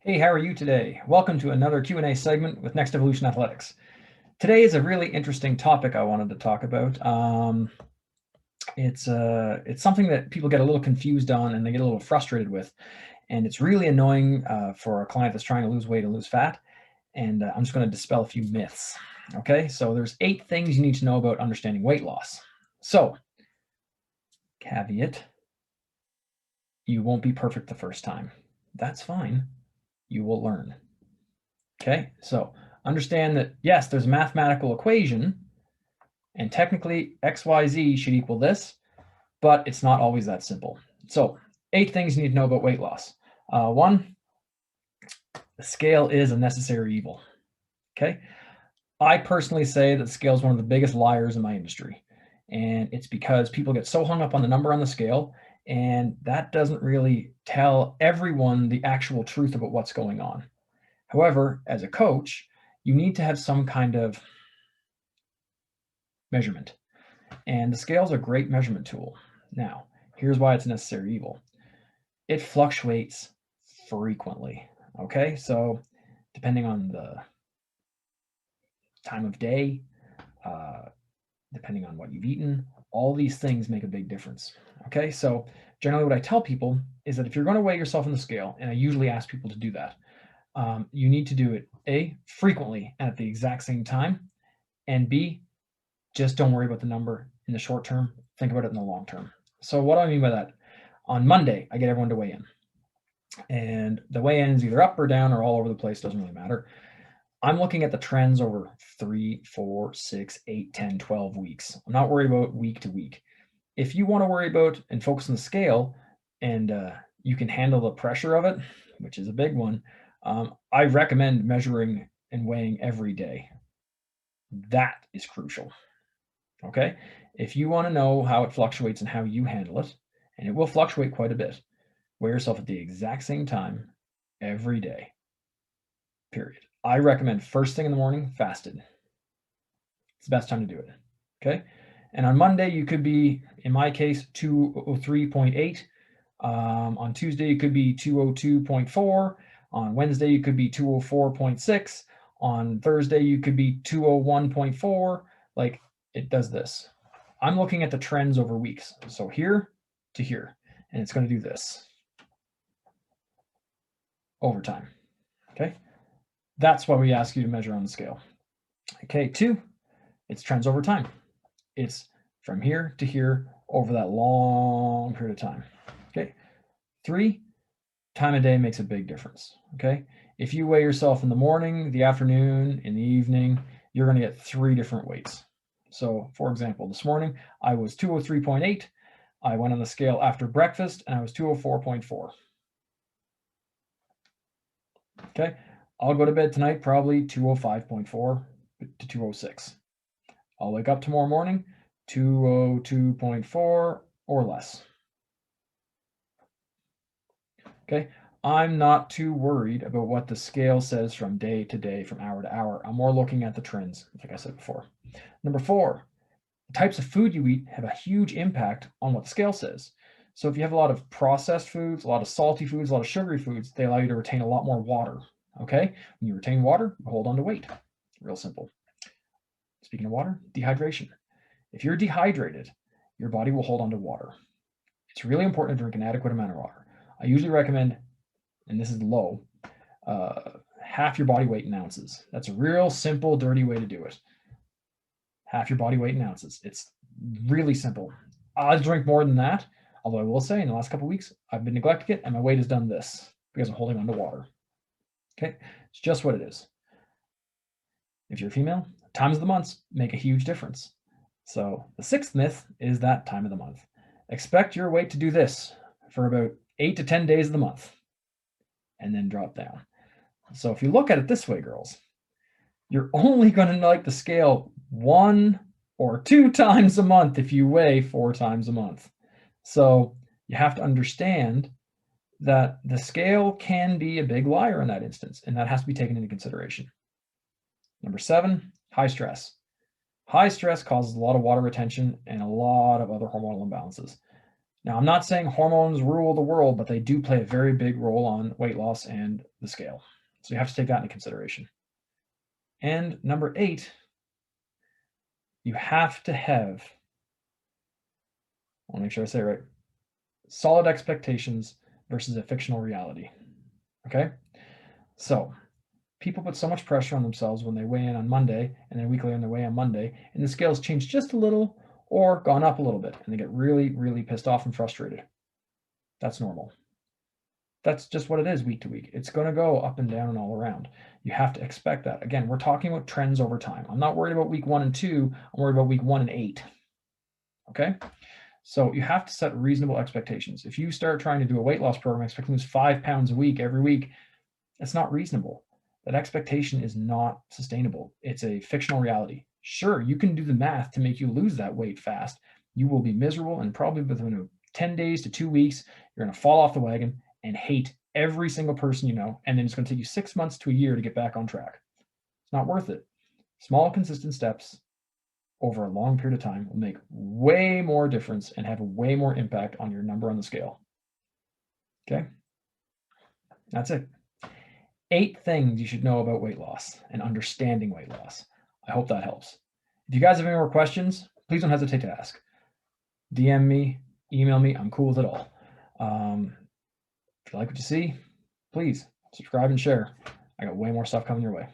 Hey, how are you today? Welcome to another Q&A segment with Next Evolution Athletics. Today is a really interesting topic I wanted to talk about. It's something that people get a little confused on and they get a little frustrated with, and it's really annoying for a client that's trying to lose weight and lose fat. And I'm just going to dispel a few myths. Okay, so there's 8 things you need to know about understanding weight loss. So, caveat: you won't be perfect the first time. That's fine. You will learn. Okay, so understand that, yes, there's a mathematical equation, and technically XYZ should equal this, but it's not always that simple. So 8 things you need to know about weight loss. 1, the scale is a necessary evil. Okay, I personally say that the scale is one of the biggest liars in my industry, and it's because people get so hung up on the number on the scale, and that doesn't really tell everyone the actual truth about what's going on. However, as a coach, you need to have some kind of measurement. And the scale is a great measurement tool. Now, here's why it's a necessary evil. It fluctuates frequently. Okay, so depending on the time of day, depending on what you've eaten, all these things make a big difference. Okay, so generally what I tell people is that if you're going to weigh yourself on the scale, and I usually ask people to do that, you need to do it A, frequently and at the exact same time, and B, just don't worry about the number in the short term. Think about it in the long term. So what do I mean by that? On Monday, I get everyone to weigh in. And the weigh-in is either up or down or all over the place, doesn't really matter. I'm looking at the trends over 3, 4, 6, 8, 10, 12 weeks. I'm not worried about week to week. If you want to worry about and focus on the scale and you can handle the pressure of it, which is a big one, I recommend measuring and weighing every day. That is crucial. Okay, if you want to know how it fluctuates and how you handle it, and it will fluctuate quite a bit, weigh yourself at the exact same time every day, period. I recommend first thing in the morning, fasted. It's the best time to do it. Okay, and on Monday you could be, in my case, 203.8. On Tuesday you could be 202.4. On Wednesday you could be 204.6. On Thursday you could be 201.4. Like, it does this. I'm looking at the trends over weeks. So here to here, and it's going to do this over time. Okay, that's why we ask you to measure on the scale. Okay, 2, it's trends over time. It's from here to here over that long period of time. Okay, 3, time of day makes a big difference. Okay, if you weigh yourself in the morning, the afternoon, in the evening, you're going to get 3 different weights. So, for example, this morning I was 203.8. I went on the scale after breakfast and I was 204.4. Okay, I'll go to bed tonight probably 205.4 to 206. I'll wake up tomorrow morning 202.4 or less. Okay, I'm not too worried about what the scale says from day to day, from hour to hour. I'm more looking at the trends, like I said before. Number 4, the types of food you eat have a huge impact on what the scale says. So if you have a lot of processed foods, a lot of salty foods, a lot of sugary foods, they allow you to retain a lot more water. Okay, when you retain water, you hold on to weight. Real simple. Speaking of water, dehydration. If you're dehydrated, your body will hold on to water. It's really important to drink an adequate amount of water. I usually recommend, and this is low, half your body weight in ounces. That's a real simple, dirty way to do it. Half your body weight in ounces. It's really simple. I'll drink more than that, although I will say in the last couple of weeks, I've been neglecting it and my weight has done this because I'm holding on to water. Okay, it's just what it is. If you're a female, times of the months make a huge difference. So the 6th myth is that time of the month. Expect your weight to do this for about 8 to 10 days of the month and then drop down. So if you look at it this way, girls, you're only going to like the scale 1 or 2 times a month if you weigh 4 times a month. So you have to understand that the scale can be a big liar in that instance, and that has to be taken into consideration. Number 7, high stress. High stress causes a lot of water retention and a lot of other hormonal imbalances. Now, I'm not saying hormones rule the world, but they do play a very big role on weight loss and the scale. So you have to take that into consideration. And number 8, you have to have, I want to make sure I say it right, solid expectations versus a fictional reality. Okay? So people put so much pressure on themselves when they weigh in on Monday, and then a week later they weigh on Monday, and the scales change just a little or gone up a little bit, and they get really, really pissed off and frustrated. That's normal. That's just what it is week to week. It's going to go up and down and all around. You have to expect that. Again, we're talking about trends over time. I'm not worried about week 1 and 2. I'm worried about week 1 and 8. Okay? So you have to set reasonable expectations. If you start trying to do a weight loss program expecting to lose 5 pounds a week every week, that's not reasonable. That expectation is not sustainable. It's a fictional reality. Sure, you can do the math to make you lose that weight fast. You will be miserable, and probably within 10 days to 2 weeks, you're going to fall off the wagon and hate every single person you know, and then it's going to take you 6 months to a year to get back on track. It's not worth it. Small, consistent steps over a long period of time will make way more difference and have a way more impact on your number on the scale. Okay? That's it. 8 things you should know about weight loss and understanding weight loss. I hope that helps. If you guys have any more questions, please don't hesitate to ask. DM me, email me, I'm cool with it all. If you like what you see, please subscribe and share. I got way more stuff coming your way.